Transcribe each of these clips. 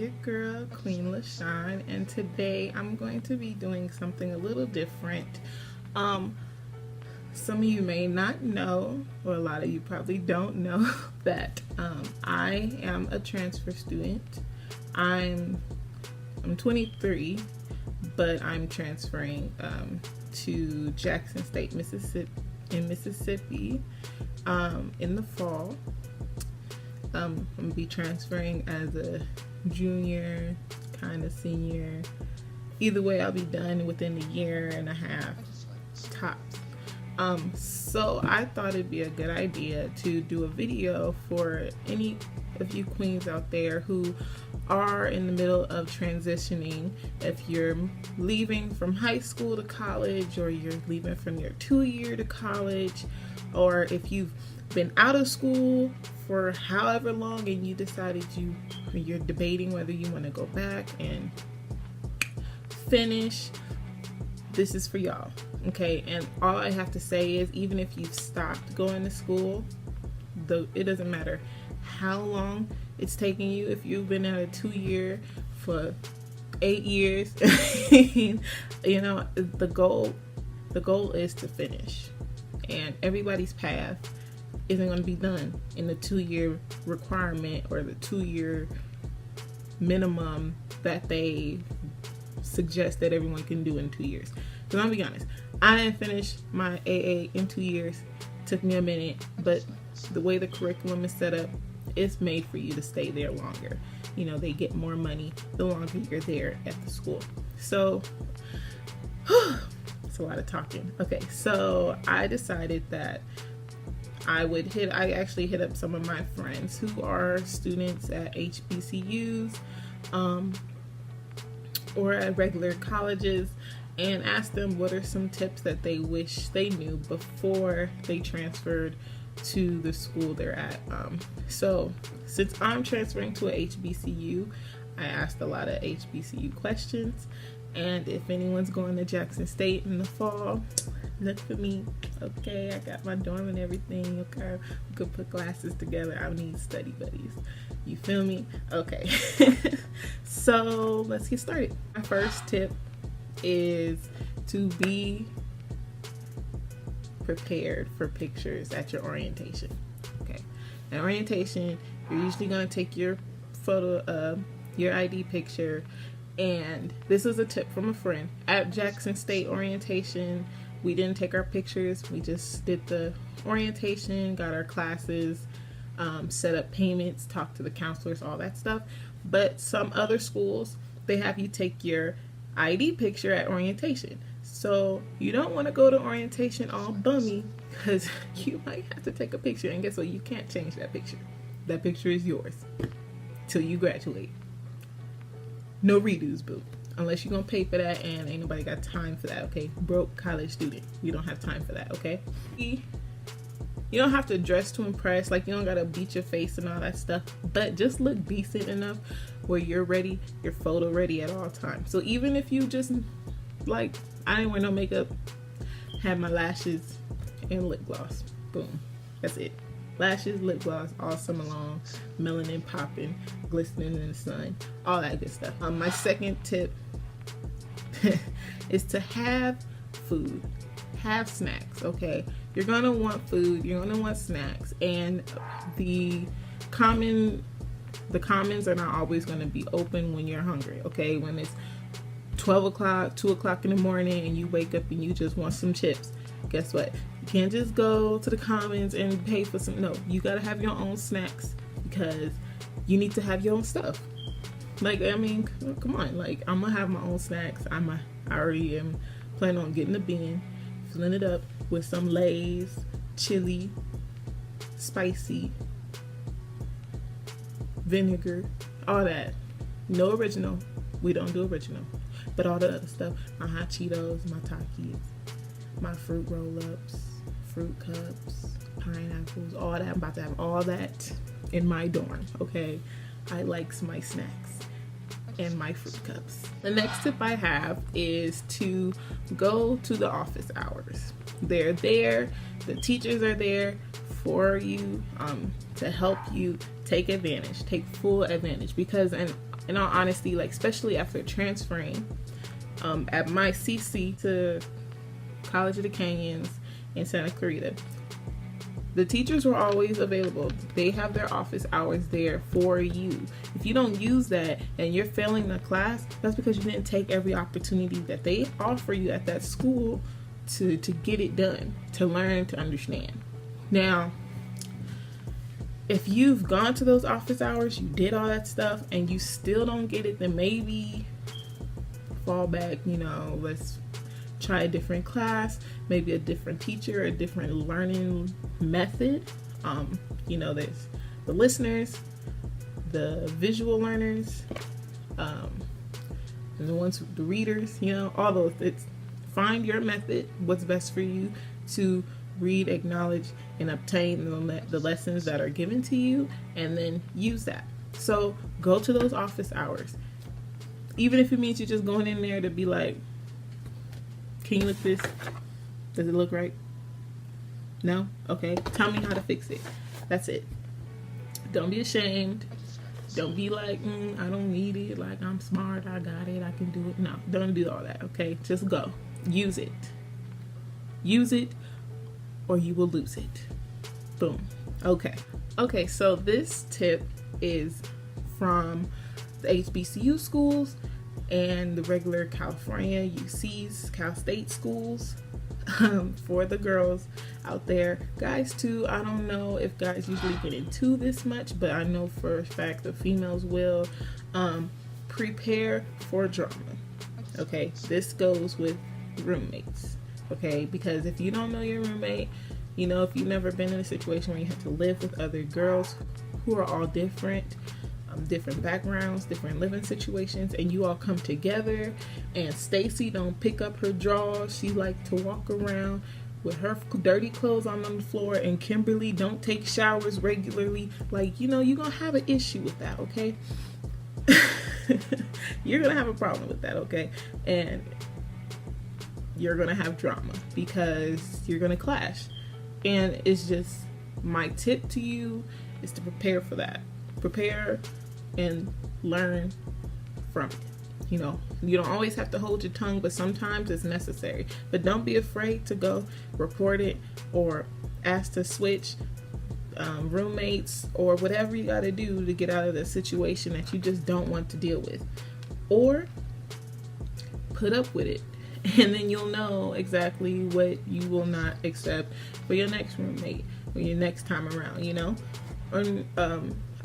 your girl, Queen LaShawn, and today I'm going to be doing something a little different. Um, some of you may not know, or a lot of you probably don't know, that I am a transfer student. I'm 23, but I'm transferring to Jackson State, Mississippi, in the fall. I'm gonna be transferring as a junior, kind of senior. Either way, I'll be done within a year and a half tops. So I thought it'd be a good idea to do a video for any of you queens out there who are in the middle of transitioning. If you're leaving from high school to college, or you're leaving from your 2-year to college, or if you've been out of school for however long and you decided you're debating whether you want to go back and finish, this is for y'all. Okay, and all I have to say is, even if you've stopped going to school, it doesn't matter how long it's taking you. If you've been at a 2-year for 8 years, you know, the goal is to finish, and everybody's path isn't going to be done in the 2-year requirement or the 2-year minimum that they suggest that everyone can do in 2 years. Because I'll be honest, I didn't finish my AA in 2 years. It took me a minute, but the way the curriculum is set up, it's made for you to stay there longer. You know, they get more money the longer you're there at the school. So it's a lot of talking. Okay, so I decided that I actually hit up some of my friends who are students at HBCUs or at regular colleges, and asked them what are some tips that they wish they knew before they transferred to the school they're at. So since I'm transferring to a HBCU, I asked a lot of HBCU questions, and if anyone's going to Jackson State in the fall, look for me. Okay, I got my dorm and everything. Okay, we could put classes together. I need study buddies. You feel me? Okay. So let's get started. My first tip is to be prepared for pictures at your orientation. Okay, at orientation, you're usually going to take your photo of your ID picture, and this is a tip from a friend. At Jackson State orientation, we didn't take our pictures. We just did the orientation, got our classes, set up payments, talked to the counselors, all that stuff. But some other schools, they have you take your ID picture at orientation. So you don't want to go to orientation all bummy, because you might have to take a picture, and guess what? You can't change that picture. That picture is yours till you graduate. No redos, boo. Unless you're gonna pay for that, and ain't nobody got time for that, okay? Broke college student, we don't have time for that, okay? You don't have to dress to impress, like you don't gotta beat your face and all that stuff, but just look decent enough where you're ready, you're photo ready at all times. So even if you just, like, I didn't wear no makeup, had my lashes and lip gloss, boom, that's it. Lashes, lip gloss, all summer long, melanin popping, glistening in the sun, all that good stuff. My second tip is to have food, have snacks, okay? You're gonna want food, you're gonna want snacks, and the commons are not always gonna be open when you're hungry, okay? When it's 12 o'clock, 2 o'clock in the morning, and you wake up and you just want some chips, guess what? You can't just go to the commons and pay for some. No, you gotta have your own snacks, because you need to have your own stuff. Like, I mean, come on, like, I'm gonna have my own snacks. I already am planning on getting a bin, filling it up with some Lay's, chili, spicy, vinegar, all that. No original. We don't do original. But all the other stuff, my hot Cheetos, my Takis, my fruit roll-ups, fruit cups, pineapples, all that. I'm about to have all that in my dorm, okay? I like my snacks and my fruit cups. The next tip I have is to go to the office hours. They're there, the teachers are there for you, to help you take full advantage, because in all honesty, like especially after transferring at my CC to College of the Canyons in Santa Clarita, the teachers were always available. They have their office hours there for you. If you don't use that and you're failing the class, that's because you didn't take every opportunity that they offer you at that school to get it done, to learn, to understand. Now, if you've gone to those office hours, you did all that stuff, and you still don't get it, then maybe fall back, let's try a different class, maybe a different teacher, a different learning method. There's the listeners, the visual learners, and the readers, all those. Find your method, what's best for you to read, acknowledge, and obtain the lessons that are given to you, and then use that. So go to those office hours. Even if it means you're just going in there to be like, can you look this? Does it look right? No? Okay. Tell me how to fix it. That's it. Don't be ashamed. Don't be like, I don't need it. Like, I'm smart. I got it. I can do it. No, don't do all that. Okay. Just go. Use it. Use it or you will lose it. Boom. Okay. Okay. So this tip is from the HBCU schools and the regular California UCs, Cal State schools, for the girls out there. Guys too, I don't know if guys usually get into this much, but I know for a fact the females will. Prepare for drama. Okay, this goes with roommates. Okay, because if you don't know your roommate, if you've never been in a situation where you have to live with other girls who are all different backgrounds, different living situations, and you all come together, and Stacy don't pick up her drawers. She like to walk around with her dirty clothes on the floor, and Kimberly don't take showers regularly. Like, you're gonna have an issue with that, okay? You're gonna have a problem with that, okay? And you're gonna have drama because you're gonna clash. And it's just, my tip to you is to prepare for that. Prepare and learn from it. You don't always have to hold your tongue, but sometimes it's necessary. But don't be afraid to go report it or ask to switch roommates or whatever you got to do to get out of the situation that you just don't want to deal with. Or put up with it, and then you'll know exactly what you will not accept for your next roommate or your next time around,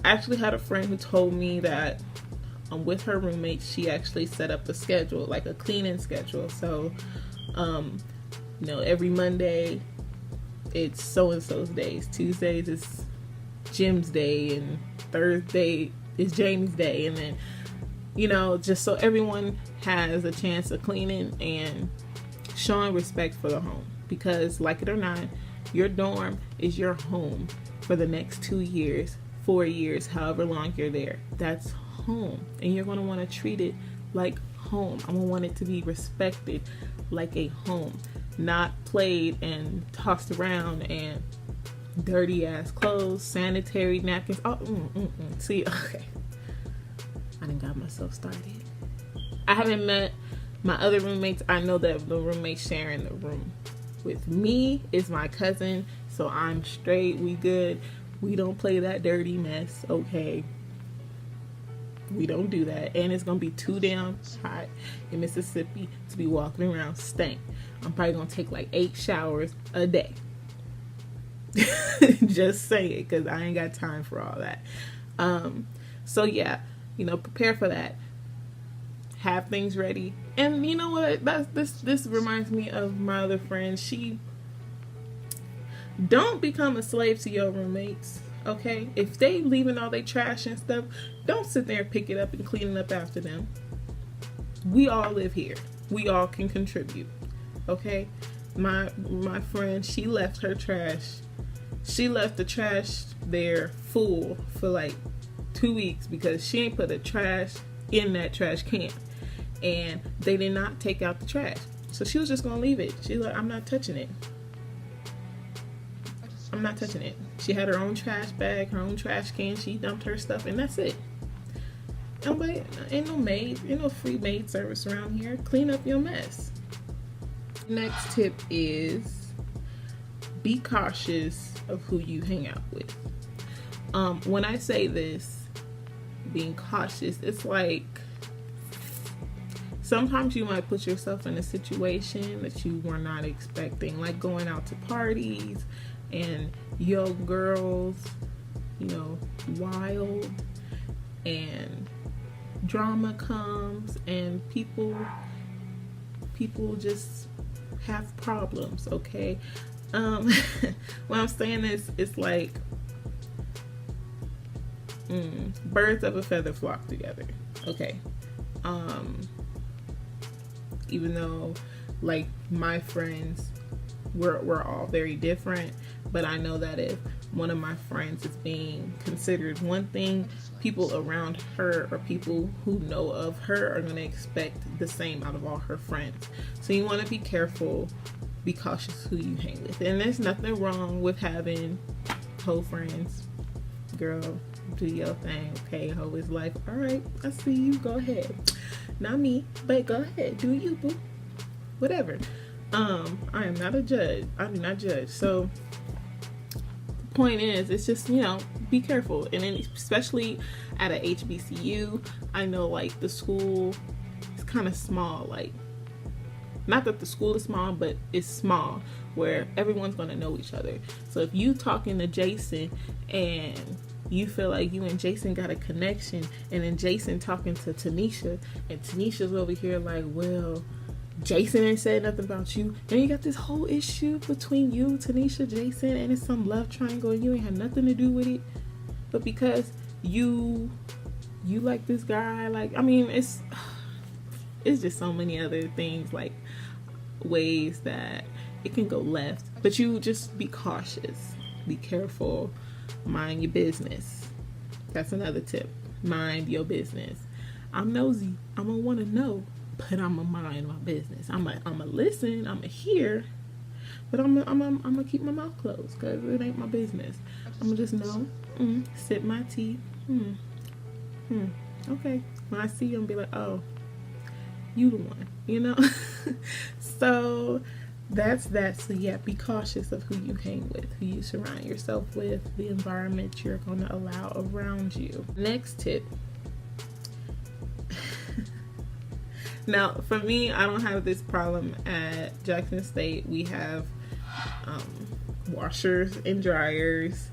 I actually had a friend who told me that with her roommate, she actually set up a schedule, like a cleaning schedule. So, every Monday it's so-and-so's days. Tuesdays is Jim's day, and Thursday is Jamie's day. And then, just so everyone has a chance of cleaning and showing respect for the home. Because, like it or not, your dorm is your home for the next 2 years, 4 years, however long you're there. That's home, and you're going to want to treat it like home. I'm going to want it to be respected like a home, not played and tossed around and dirty ass clothes, sanitary napkins. See, okay, I done got myself started. I haven't met my other roommates. I know that the roommate sharing the room with me is my cousin, so I'm straight. We good. We don't play that dirty mess, okay? We don't do that. And it's going to be too damn hot in Mississippi to be walking around stank. I'm probably going to take like 8 showers a day. Just say it, because I ain't got time for all that. So yeah, prepare for that. Have things ready. And you know what? This reminds me of my other friend. Don't become a slave to your roommates, okay? If they leaving all their trash and stuff, don't sit there and pick it up and clean it up after them. We all live here. We all can contribute, okay? My friend, she left her trash. She left the trash there full for like 2 weeks because she ain't put the trash in that trash can. And they did not take out the trash. So she was just going to leave it. She's like, I'm not touching it. I'm not touching it. She had her own trash bag, her own trash can. She dumped her stuff, and that's it. ain't no free maid service around here. Clean up your mess. Next tip is be cautious of who you hang out with. When I say this, being cautious, it's like sometimes you might put yourself in a situation that you were not expecting, like going out to parties and young girls, you know, wild, and drama comes and people just have problems, okay? When I'm saying this, it's like birds of a feather flock together, okay? Even though, like, my friends, we're all very different, but I know that if one of my friends is being considered one thing, people around her or people who know of her are going to expect the same out of all her friends. So you want to be careful, be cautious who you hang with. And there's nothing wrong with having hoe friends. Girl, do your thing, okay? Hoe is life. All right, I see you. Go ahead. Not me, but go ahead. Do you, boo? Whatever. I am not a judge. I do not judge. So the point is, it's just, you know, be careful. And then especially at a HBCU, I know, like, the school is kind of small. Like, not that the school is small, but it's small where everyone's going to know each other. So if you talking to Jason and you feel like you and Jason got a connection, and then Jason talking to Tanisha, and Tanisha's over here like, well, Jason ain't said nothing about you, and you got this whole issue between you, Tanisha, Jason, and it's some love triangle, and you ain't had nothing to do with it, but because you like this guy, like, I mean, it's just so many other things, like ways that it can go left. But you just be cautious, be careful, mind your business. That's another tip. Mind your business. I'm nosy. I'm gonna want to know, but I'm gonna mind my business. I'm gonna listen. I'm gonna hear, but I'm gonna keep my mouth closed because it ain't my business. I'm gonna just know. Sip my tea. Okay. When I see you, I'm gonna be like, oh, you the one, you know. So that's that. So yeah, be cautious of who you hang with, who you surround yourself with, the environment you're going to allow around you. Next tip. Now, for me, I don't have this problem at Jackson State. We have washers and dryers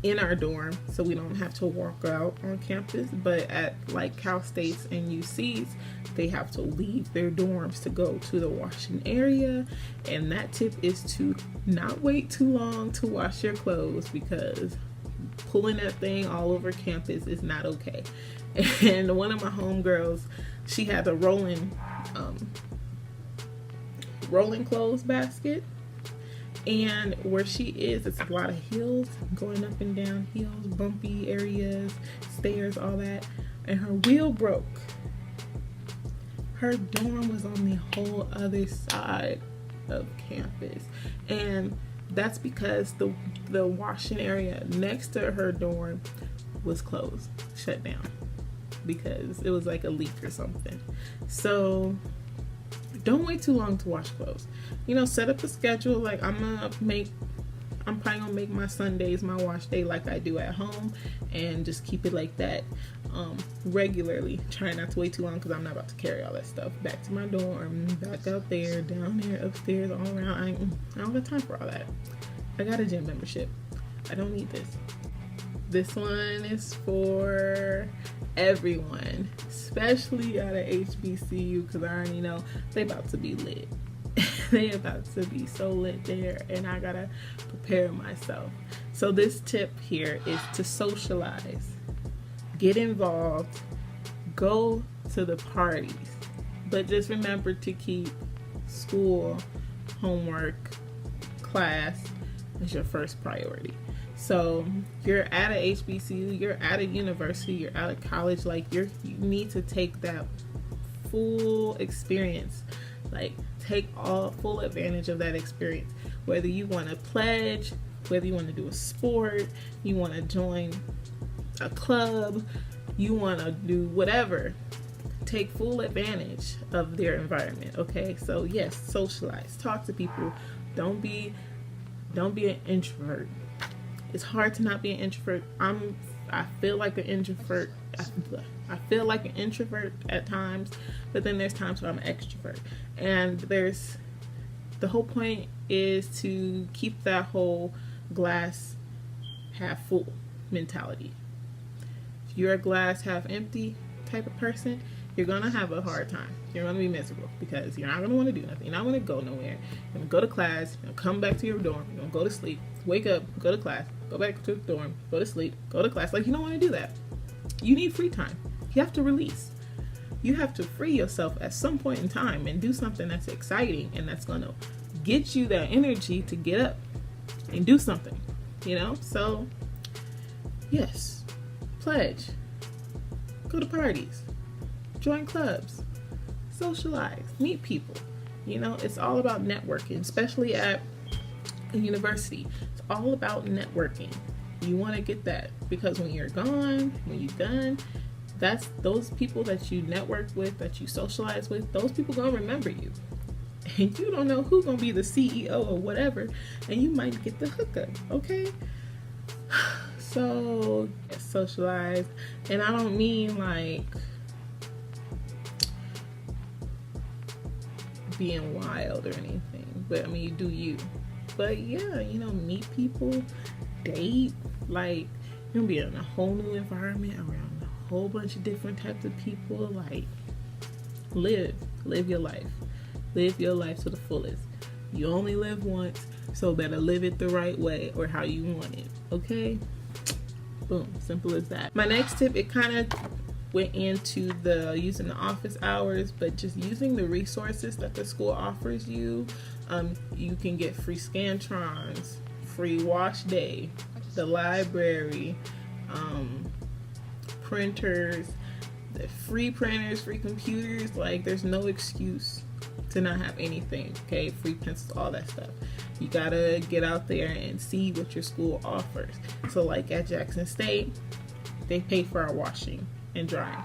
in our dorm, so we don't have to walk out on campus. But at like Cal States and UCs, they have to leave their dorms to go to the washing area. And that tip is to not wait too long to wash your clothes, because pulling that thing all over campus is not okay. And one of my homegirls, she had a rolling clothes basket, and where she is, it's a lot of hills, going up and down hills, bumpy areas, stairs, all that, and her wheel broke. Her dorm was on the whole other side of campus, and that's because the washing area next to her dorm was closed, shut down, because it was like a leak or something. So don't wait too long to wash clothes. You know, set up a schedule. Like, I'm probably gonna make my Sundays my wash day like I do at home, and just keep it like that regularly. Try not to wait too long, because I'm not about to carry all that stuff back to my dorm, back out there, down there, upstairs, all around. I don't got time for all that. I got a gym membership. I don't need this. This one is for everyone, especially at a HBCU, because I already know they about to be lit. They about to be so lit there, and I gotta prepare myself. So this tip here is to socialize, get involved, go to the parties, but just remember to keep school, homework, class as your first priority. So you're at a HBCU, you're at a university, you're at a college, like you need to take that full experience, like take full advantage of that experience. Whether you want to pledge, whether you want to do a sport, you want to join a club, you want to do whatever, take full advantage of their environment. Okay, so yes, socialize, talk to people. Don't be an introvert. It's hard to not be an introvert. I feel like an introvert. I feel like an introvert at times, but then there's times where I'm an extrovert. And the whole point is to keep that whole glass half full mentality. If you're a glass half empty type of person, you're gonna have a hard time. You're gonna be miserable because you're not gonna want to do nothing. You're not gonna go nowhere. You're gonna go to class. You're gonna come back to your dorm. You're gonna go to sleep. Wake up. Go to class. Go back to the dorm. Go to sleep. Go to class. Like, you don't want to do that. You need free time. You have to release. You have to free yourself at some point in time and do something that's exciting and that's gonna get you that energy to get up and do something. So yes, pledge. Go to parties. Join clubs, socialize, meet people. It's all about networking, especially at a university. It's all about networking. You want to get that because when you're gone, when you're done, that's those people that you network with, that you socialize with, those people gonna remember you. And you don't know who's gonna be the CEO or whatever, and you might get the hookup, okay? So, socialize. And I don't mean like being wild or anything, but I mean, you do you. But yeah, meet people, date, like, you're gonna be in a whole new environment around a whole bunch of different types of people. Like, live your life. Live your life to the fullest. You only live once, so better live it the right way or how you want it, okay? Boom, simple as that. My next tip, it kind of went into the using the office hours, but just using the resources that the school offers you. You can get free Scantrons, free wash day, the library, printers, the free printers, free computers. Like, there's no excuse to not have anything, okay? Free pencils, all that stuff. You gotta get out there and see what your school offers. So like at Jackson State, they pay for our washing and drying.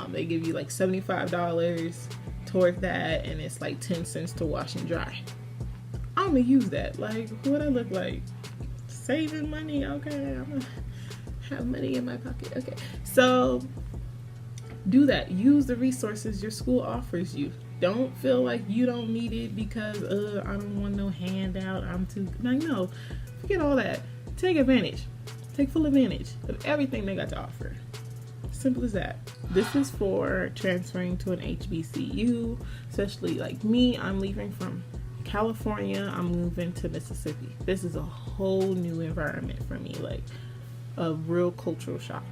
They give you like $75 towards that, and it's like 10 cents to wash and dry. I'm gonna use that. Like, what I look like? Saving money? Okay, I'm gonna have money in my pocket. Okay, so do that. Use the resources your school offers you. Don't feel like you don't need it because I don't want no handout. I'm too like, no, forget all that. Take advantage. Take full advantage of everything they got to offer. Simple as that. This is for transferring to an HBCU, especially like me. I'm leaving from California. I'm moving to Mississippi. This is a whole new environment for me, like a real cultural shock.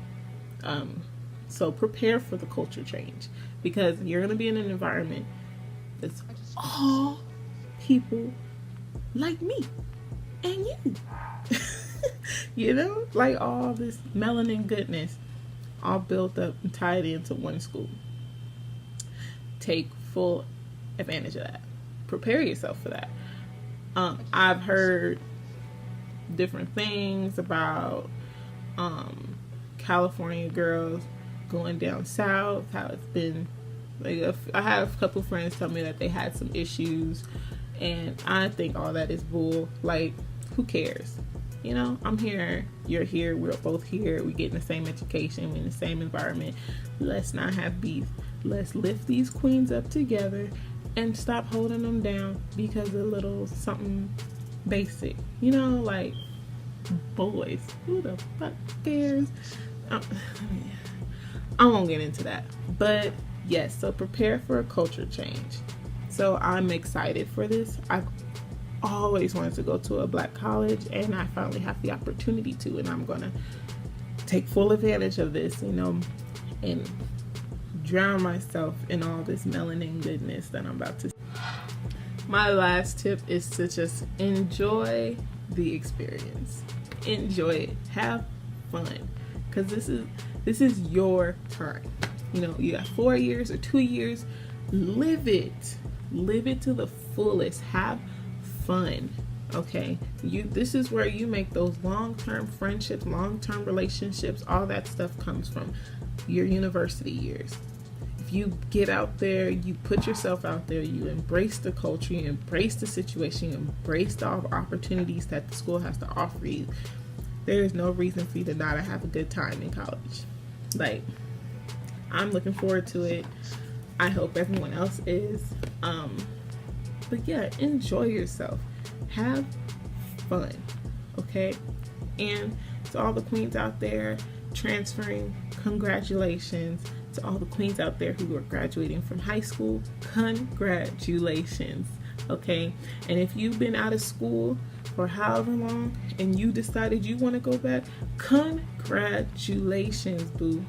So prepare for the culture change because you're going to be in an environment that's all people like me and you. Like all this melanin goodness all built up and tied into one school. Take full advantage of that. Prepare yourself for that. I've heard different things about California girls going down south, how it's been like. I have a couple friends tell me that they had some issues, and I think all that is bull. Like, who cares? I'm here, you're here, we're both here, we get in the same education, we're in the same environment. Let's not have beef. Let's lift these queens up together and stop holding them down because of a little something basic. Like, boys, who the fuck cares? I won't get into that, but yes, so prepare for a culture change. So I'm excited for this. I've always wanted to go to a black college, and I finally have the opportunity to, and I'm gonna take full advantage of this, and drown myself in all this melanin goodness that I'm about to. My last tip is to just enjoy the experience. Enjoy it. Have fun, because this is your time. You got 4 years or 2 years. Live it to the fullest. Have fun. Okay, this is where you make those long-term friendships, long-term relationships. All that stuff comes from your university years. If you get out there, you put yourself out there, you embrace the culture, you embrace the situation, you embrace the opportunities that the school has to offer you, there is no reason for you to not have a good time in college. Like, I'm looking forward to it. I hope everyone else is. But yeah, enjoy yourself. Have fun, okay? And to all the queens out there transferring, congratulations. To all the queens out there who are graduating from high school, congratulations, okay? And if you've been out of school for however long and you decided you want to go back, congratulations, boo.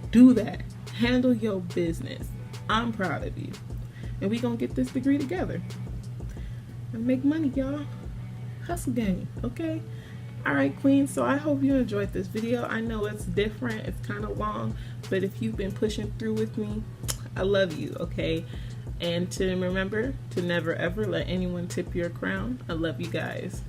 Do that. Handle your business. I'm proud of you. And we gonna get this degree together and make money, y'all. Hustle game, okay? All right, queens, so I hope you enjoyed this video. I know it's different, it's kind of long, but if you've been pushing through with me, I love you, okay? And to remember to never ever let anyone tip your crown. I love you guys.